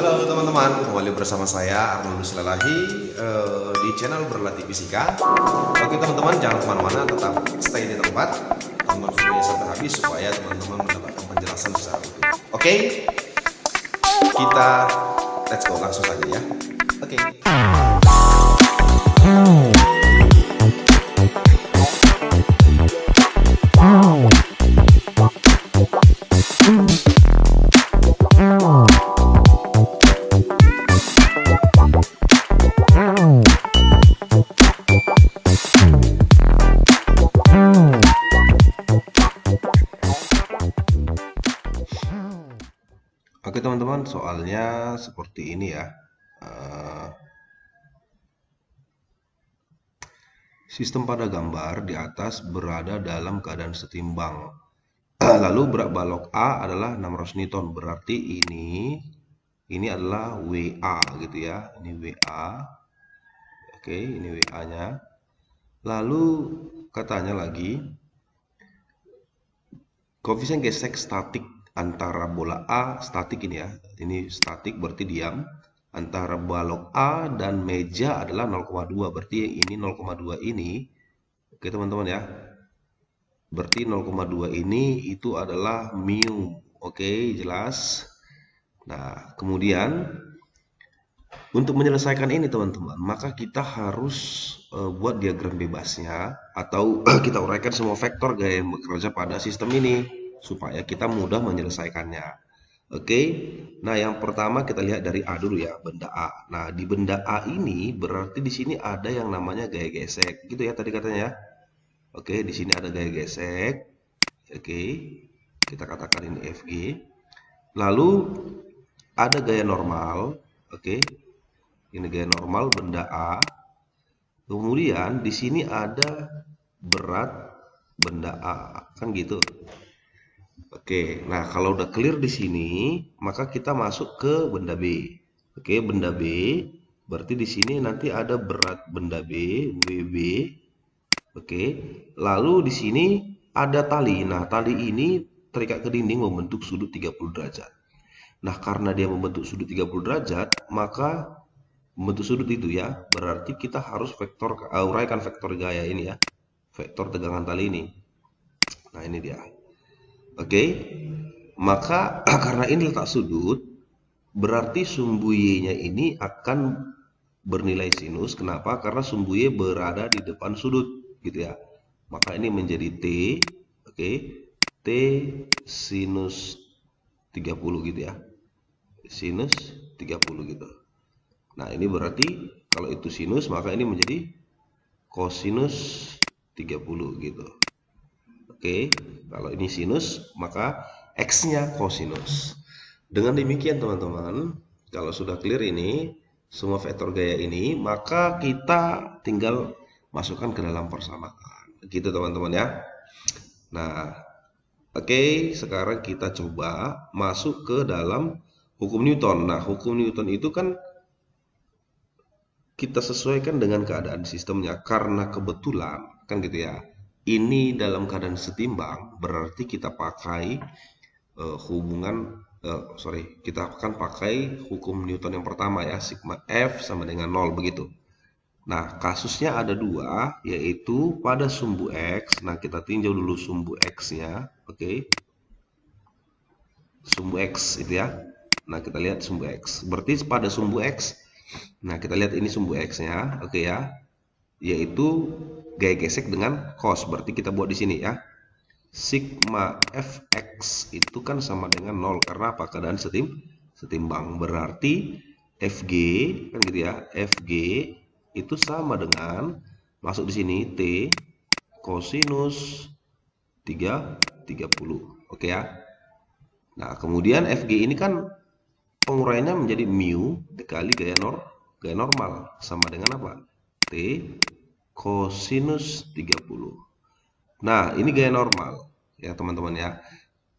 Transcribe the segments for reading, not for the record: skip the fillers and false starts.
Halo teman-teman, kembali bersama saya Arnold Silalahi di channel Berlatih Fisika. Oke teman-teman, jangan kemana-mana, tetap stay di tempat, tonton videonya sampai habis supaya teman-teman mendapatkan penjelasan secara utuh. Oke, kita let's go langsung saja ya. Oke. Oke teman-teman, soalnya seperti ini ya. Sistem pada gambar di atas berada dalam keadaan setimbang. Lalu berat balok A adalah 600 Newton. Berarti ini adalah WA gitu ya. Ini WA. Oke, ini WA-nya. Lalu katanya lagi koefisien gesek statik antara bola A statik ini ya. Ini statik berarti diam. Antara balok A dan meja adalah 0,2. Berarti ini 0,2 ini. Oke teman-teman ya. Berarti 0,2 ini itu adalah mu. Oke, jelas. Nah, kemudian untuk menyelesaikan ini teman-teman, maka kita harus buat diagram bebasnya atau kita uraikan semua vektor gaya yang bekerja pada sistem ini supaya kita mudah menyelesaikannya. Oke, nah yang pertama kita lihat dari A dulu ya, benda A. Nah di benda A ini berarti di sini ada yang namanya gaya gesek, gitu ya tadi katanya ya. Oke, di sini ada gaya gesek. Oke, kita katakan ini FG. Lalu ada gaya normal. Oke, ini gaya normal benda A. Kemudian di sini ada berat benda A, kan gitu. Oke, nah kalau udah clear di sini, maka kita masuk ke benda B. Oke, benda B, berarti di sini nanti ada berat benda B, WB. Oke, lalu di sini ada tali. Nah, tali ini terikat ke dinding membentuk sudut 30 derajat. Nah, karena dia membentuk sudut 30 derajat, maka membentuk sudut itu ya, berarti kita harus uraikan vektor gaya ini ya, vektor tegangan tali ini. Nah, ini dia. Oke, maka karena ini letak sudut, berarti sumbu Y-nya ini akan bernilai sinus. Kenapa? Karena sumbu Y berada di depan sudut, gitu ya. Maka ini menjadi T, oke, T sinus 30 gitu ya. Sinus 30 gitu. Nah, ini berarti kalau itu sinus, maka ini menjadi kosinus 30 gitu. Oke, kalau ini sinus, maka X-nya kosinus. Dengan demikian teman-teman, kalau sudah clear ini, semua vektor gaya ini, maka kita tinggal masukkan ke dalam persamaan. Gitu teman-teman ya. Nah, oke, sekarang kita coba masuk ke dalam hukum Newton. Nah, hukum Newton itu kan kita sesuaikan dengan keadaan sistemnya. Karena kebetulan, kan gitu ya. Ini dalam keadaan setimbang, berarti kita pakai kita akan pakai hukum Newton yang pertama ya, sigma F sama dengan 0 begitu. Nah, kasusnya ada dua, yaitu pada sumbu X. Nah, kita tinjau dulu sumbu X-nya, oke. Sumbu X itu ya. Nah, kita lihat sumbu X. Berarti pada sumbu X, nah kita lihat ini sumbu X-nya, oke ya, yaitu gaya gesek dengan cos. Berarti kita buat di sini ya. Sigma Fx itu kan sama dengan 0 karena apa? Keadaan setimbang. Berarti Fg kan gitu ya. Fg itu sama dengan masuk di sini T kosinus 30. Oke ya. Nah, kemudian Fg ini kan penguraiannya menjadi mu dikali gaya normal sama dengan apa? T kosinus 30. Nah, ini gaya normal ya teman-teman ya.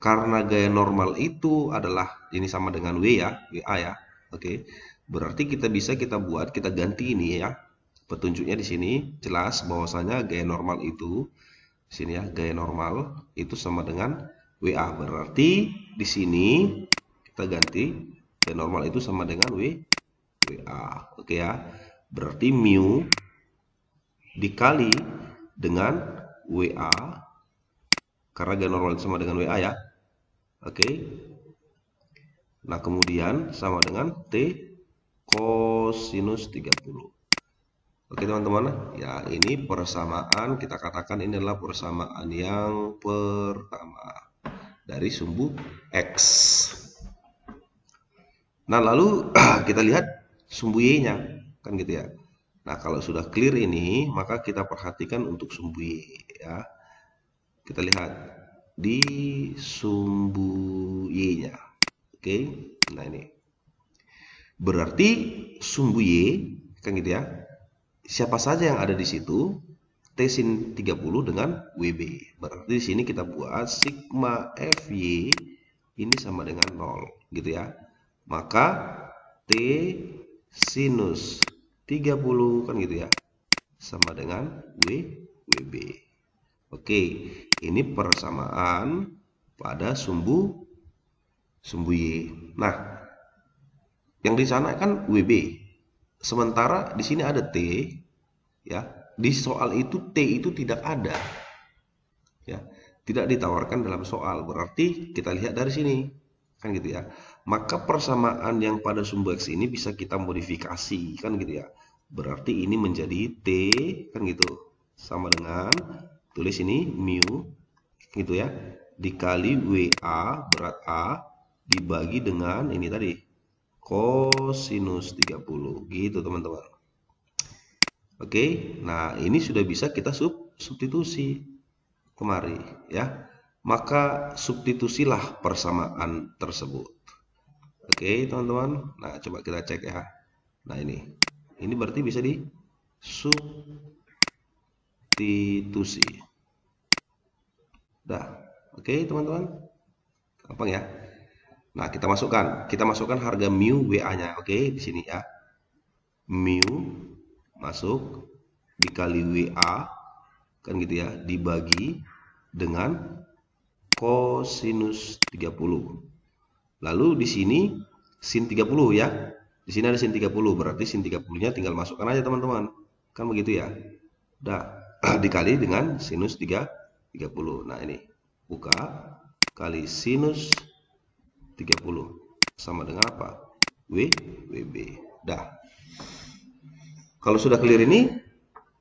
Karena gaya normal itu adalah ini sama dengan W ya, WA ya. Oke. Berarti kita ganti ini ya. Petunjuknya di sini jelas bahwasanya gaya normal itu di sini ya, gaya normal itu sama dengan WA. Berarti di sini kita ganti normal itu sama dengan WA. Oke ya. Berarti mu dikali dengan WA, karena G normal itu sama dengan WA ya. Oke. Nah, kemudian sama dengan T kosinus 30. Oke teman-teman, ya ini persamaan, kita katakan ini adalah persamaan yang pertama dari sumbu X. Nah lalu kita lihat sumbu Y-nya, kan gitu ya. Nah kalau sudah clear ini, maka kita perhatikan untuk sumbu Y ya. Kita lihat di sumbu Y-nya. Oke, nah ini. Berarti sumbu Y, kan gitu ya. Siapa saja yang ada di situ, T sin 30 dengan WB. Berarti di sini kita buat sigma FY ini sama dengan 0, gitu ya. Maka T sinus 30 kan gitu ya, sama dengan WB. Oke, ini persamaan pada sumbu Y. Nah, yang di sana kan WB. Sementara di sini ada T, ya. Di soal itu T itu tidak ada, ya. Tidak ditawarkan dalam soal. Berarti kita lihat dari sini, kan gitu ya. Maka persamaan yang pada sumbu X ini bisa kita modifikasi, kan gitu ya. Berarti ini menjadi T, kan gitu, sama dengan tulis ini mu, gitu ya, dikali WA berat A dibagi dengan ini tadi kosinus 30, gitu teman-teman. Oke, nah ini sudah bisa kita substitusi kemari ya. Maka substitusilah persamaan tersebut. Oke, teman-teman. Nah, coba kita cek ya. Nah, ini berarti bisa disubstitusi. Dah. Oke, teman-teman. Gampang ya. Nah, kita masukkan harga mu WA-nya. Oke, di sini ya. Mu masuk dikali WA, kan gitu ya, dibagi dengan kosinus 30. Lalu di sini sin 30 ya. Di sini ada sin 30, berarti sin 30-nya tinggal masukkan aja teman-teman. Kan begitu ya. Udah dikali dengan sinus 30. Nah, ini buka kali sinus 30 sama dengan apa? WB. Dah. Kalau sudah clear ini,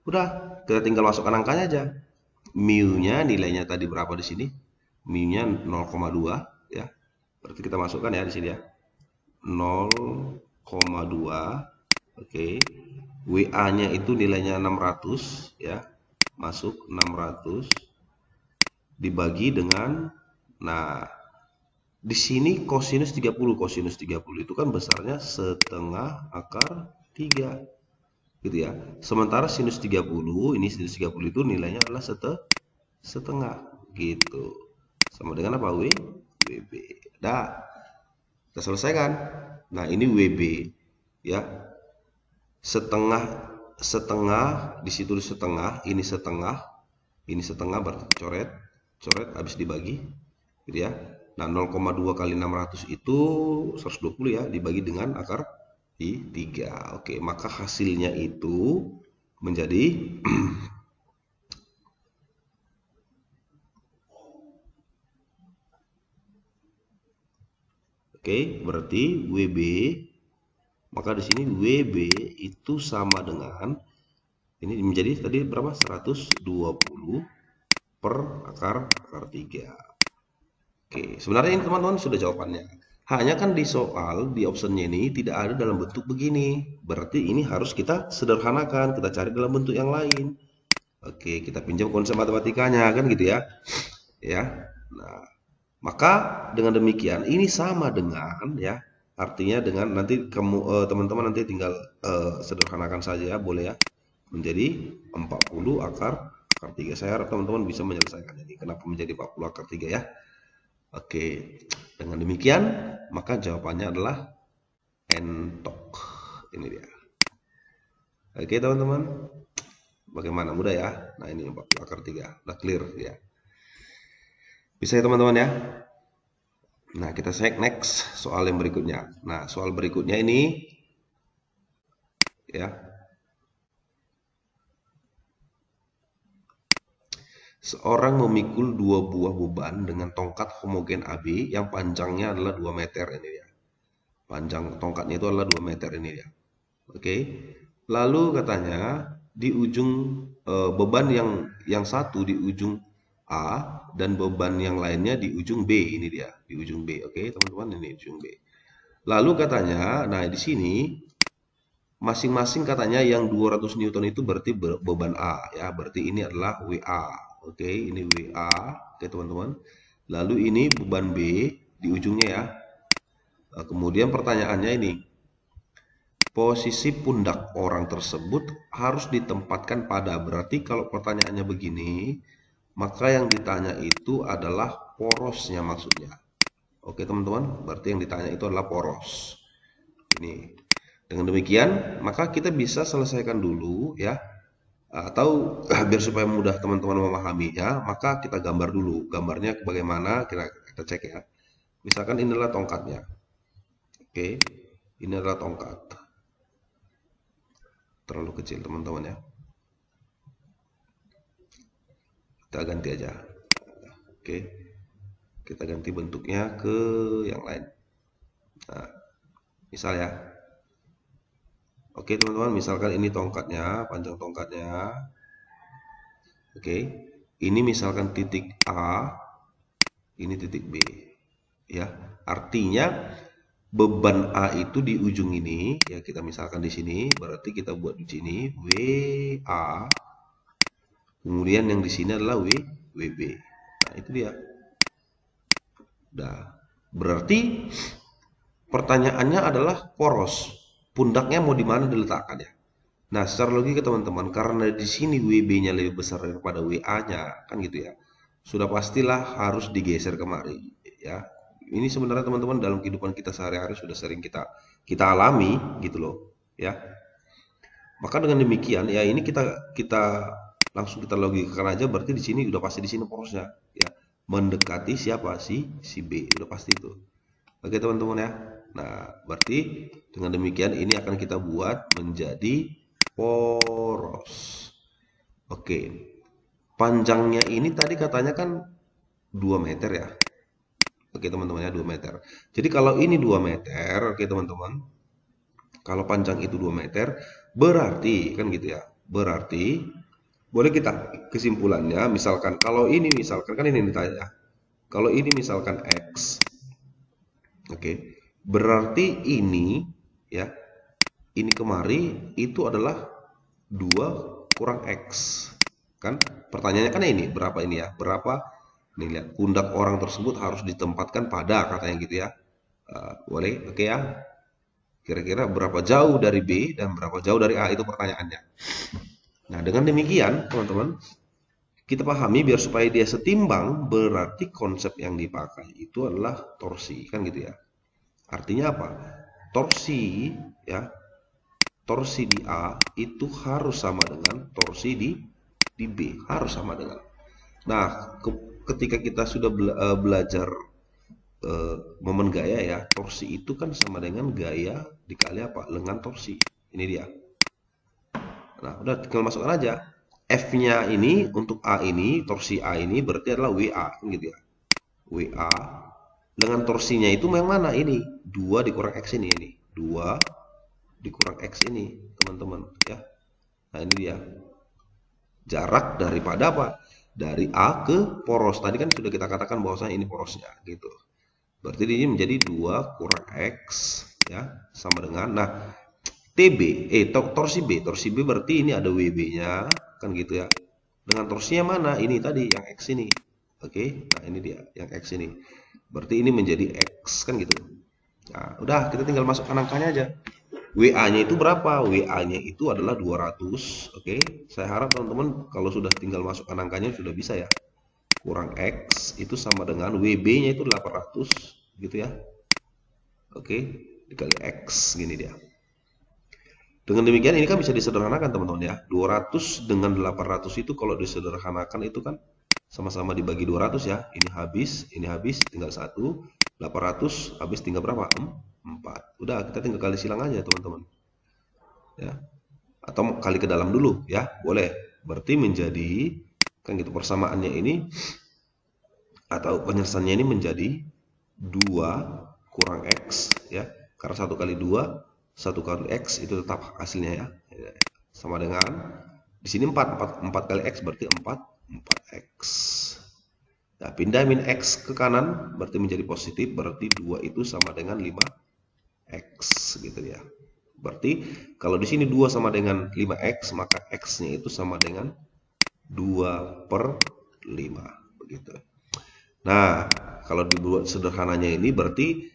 udah kita tinggal masukkan angkanya aja. Mu-nya nilainya tadi berapa di sini? Mu-nya 0,2 ya. Berarti kita masukkan ya di sini ya. 0,2. Oke. WA-nya itu nilainya 600 ya. Masuk 600 dibagi dengan, nah di sini kosinus 30. Kosinus 30 itu kan besarnya setengah akar 3. Gitu ya. Sementara sinus 30, ini sinus 30 itu nilainya adalah setengah gitu. Sama dengan apa? WB. Dah. Kita selesaikan. Nah, ini WB ya. Setengah di situ setengah, ini setengah berarti coret habis dibagi gitu ya. Nah, 0,2 kali 600 itu 120 ya, dibagi dengan akar 3. Oke, maka hasilnya itu menjadi oke, berarti WB, maka di sini WB itu sama dengan ini menjadi tadi berapa? 120 per akar 3. Oke, sebenarnya ini teman-teman sudah jawabannya. Hanya kan di soal, di optionnya ini tidak ada dalam bentuk begini. Berarti ini harus kita sederhanakan, kita cari dalam bentuk yang lain. Oke, kita pinjam konsep matematikanya kan gitu ya. Ya. Nah, maka dengan demikian ini sama dengan ya, artinya dengan nanti kamu teman-teman nanti tinggal sederhanakan saja boleh ya. Menjadi 40 akar 3. Saya harap teman-teman bisa menyelesaikan ini. Kenapa menjadi 40 akar 3 ya? Oke, dengan demikian maka jawabannya adalah entok. Ini dia. Oke teman-teman, bagaimana, mudah ya? Nah ini 40 akar 3, udah clear ya. Bisa ya teman-teman ya? Nah, kita next soal yang berikutnya. Nah, soal berikutnya ini ya. Seorang memikul dua buah beban dengan tongkat homogen AB yang panjangnya adalah 2 meter ini ya. Panjang tongkatnya itu adalah 2 meter ini ya. Oke. Lalu katanya di ujung beban yang satu di ujung A dan beban yang lainnya di ujung B ini dia, di ujung B. Oke, teman-teman ini ujung B. Lalu katanya, nah di sini masing-masing katanya yang 200 Newton itu berarti beban A ya, berarti ini adalah WA. Oke, ini WA. Oke, teman-teman. Lalu ini beban B di ujungnya ya. Nah, kemudian pertanyaannya ini, posisi pundak orang tersebut harus ditempatkan pada. Berarti kalau pertanyaannya begini, maka yang ditanya itu adalah porosnya maksudnya. Oke, teman-teman. Berarti yang ditanya itu adalah poros. Ini. Dengan demikian, maka kita bisa selesaikan dulu ya. Atau biar supaya mudah teman-teman memahaminya, maka kita gambar dulu. Gambarnya bagaimana kita cek ya. Misalkan inilah tongkatnya. Oke, ini adalah tongkat. Terlalu kecil teman-teman ya. Kita ganti aja. Oke, kita ganti bentuknya ke yang lain. Nah, misal ya. Oke teman-teman, misalkan ini tongkatnya, panjang tongkatnya. Oke, ini misalkan titik A, ini titik B. Ya, artinya beban A itu di ujung ini, ya kita misalkan di sini, berarti kita buat di sini WA, kemudian yang di sini adalah WB. Nah, itu dia. Nah, berarti pertanyaannya adalah poros. Pundaknya mau di mana diletakkan ya? Nah, secara logika teman-teman, karena di sini WB-nya lebih besar daripada WA-nya, kan gitu ya. Sudah pastilah harus digeser kemari, ya. Ini sebenarnya teman-teman dalam kehidupan kita sehari-hari sudah sering kita alami gitu loh, ya. Maka dengan demikian, ya ini kita langsung kita logikakan aja, berarti di sini udah pasti di sini porosnya, ya. Mendekati siapa si B, udah pasti itu. Oke teman-teman ya. Nah, berarti dengan demikian ini akan kita buat menjadi poros. Oke. Panjangnya ini tadi katanya kan 2 meter ya. Oke teman-teman ya, 2 meter. Jadi kalau ini 2 meter, oke teman-teman. Kalau panjang itu 2 meter, berarti kan gitu ya. Berarti boleh kita kesimpulannya misalkan kalau ini misalkan kan ini ditanya. Kalau ini misalkan X. Oke. Berarti ini ya, ini kemari itu adalah 2 kurang X. Kan pertanyaannya kan ini, berapa ini ya? Berapa? Nih lihat, pundak orang tersebut harus ditempatkan pada katanya gitu ya. Boleh? Oke ya. Kira-kira berapa jauh dari B dan berapa jauh dari A itu pertanyaannya. Nah, dengan demikian, teman-teman, kita pahami biar supaya dia setimbang, berarti konsep yang dipakai itu adalah torsi, kan gitu ya. Artinya apa? Torsi ya, torsi di A itu harus sama dengan torsi di B, harus sama dengan. Nah, ketika kita sudah belajar momen gaya ya, torsi itu kan sama dengan gaya dikali apa? Lengan torsi. Ini dia. Nah, udah tinggal masukkan aja. F-nya ini untuk A ini, torsi A ini berarti adalah WA, gitu ya. WA. Lengan torsinya itu yang mana? Ini 2 dikurang X ini. 2 dikurang X ini, teman-teman. Ya. Nah, ini dia. Jarak daripada apa? Dari A ke poros. Tadi kan sudah kita katakan bahwasanya ini porosnya, gitu. Berarti ini menjadi 2 kurang X, ya, sama dengan, nah, TB, torsi B. Torsi B berarti ini ada WB-nya, kan gitu ya. Dengan torsinya mana? Ini tadi, yang X ini. Oke, nah ini dia, yang X ini. Berarti ini menjadi X, kan gitu. Nah, udah, kita tinggal masukkan angkanya aja. WA-nya itu berapa? WA-nya itu adalah 200. Oke, saya harap teman-teman kalau sudah tinggal masukkan angkanya sudah bisa ya. Kurang X itu sama dengan WB-nya itu 800 gitu ya. Oke, dikali X gini dia. Dengan demikian ini kan bisa disederhanakan teman-teman ya. 200 dengan 800 itu kalau disederhanakan itu kan sama-sama dibagi 200 ya. Ini habis, tinggal 1. 800 habis tinggal berapa? 4. Udah, kita tinggal kali silang aja teman-teman. Ya. Atau kali ke dalam dulu ya, boleh. Berarti menjadi, kan gitu, persamaannya ini atau penyelesaiannya ini menjadi 2 kurang X ya. Karena 1 kali 2, 1 kali X itu tetap hasilnya ya. Sama dengan di sini 4 kali X berarti 4X. Nah, pindah min X ke kanan berarti menjadi positif, berarti 2 itu sama dengan 5X gitu ya. Berarti kalau di sini 2 sama dengan 5X, maka X-nya itu sama dengan 2/5 begitu. Nah, kalau dibuat sederhananya ini berarti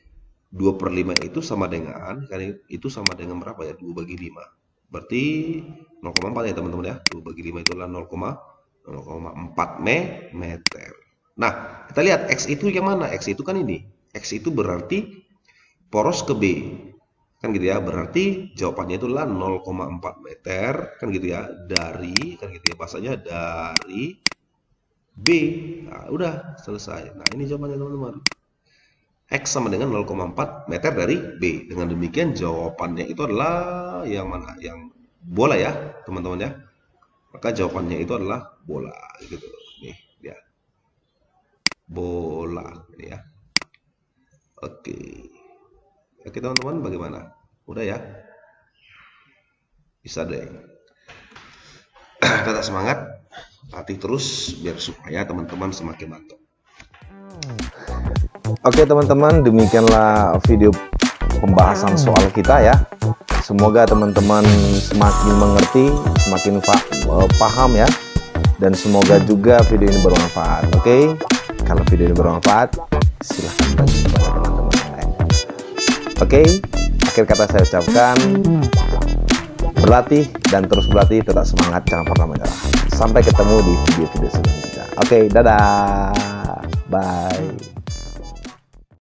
2/5 itu sama dengan, kan itu sama dengan berapa ya? 2/5. Berarti 0,4 ya teman-teman ya. 2/5 itu adalah 0,4 meter. Nah, kita lihat X itu yang mana? X itu kan ini. X itu berarti poros ke B. Kan gitu ya. Berarti jawabannya itu adalah 0,4 meter. Kan gitu ya. Dari, kan gitu ya. Bahasanya dari B. Nah, udah selesai. Nah, ini jawabannya teman-teman. X sama dengan 0,4 meter dari B. Dengan demikian jawabannya itu adalah yang mana? Yang bola ya, teman-teman ya. Maka jawabannya itu adalah bola gitu. Nih, ya. Bola ini ya. Oke. Oke teman-teman, bagaimana? Udah ya? Bisa deh. Tetap semangat, latih terus biar supaya teman-teman semakin mantap. Oke teman-teman, demikianlah video pembahasan soal kita ya. Semoga teman-teman semakin mengerti, semakin paham ya. Dan semoga juga video ini bermanfaat. Oke, kalau video ini bermanfaat, silahkan bagi kepada teman-teman lain. Oke, akhir kata saya ucapkan, berlatih dan terus berlatih, tetap semangat, jangan pernah menyerah. Sampai ketemu di video-video selanjutnya. Oke, dadah, bye.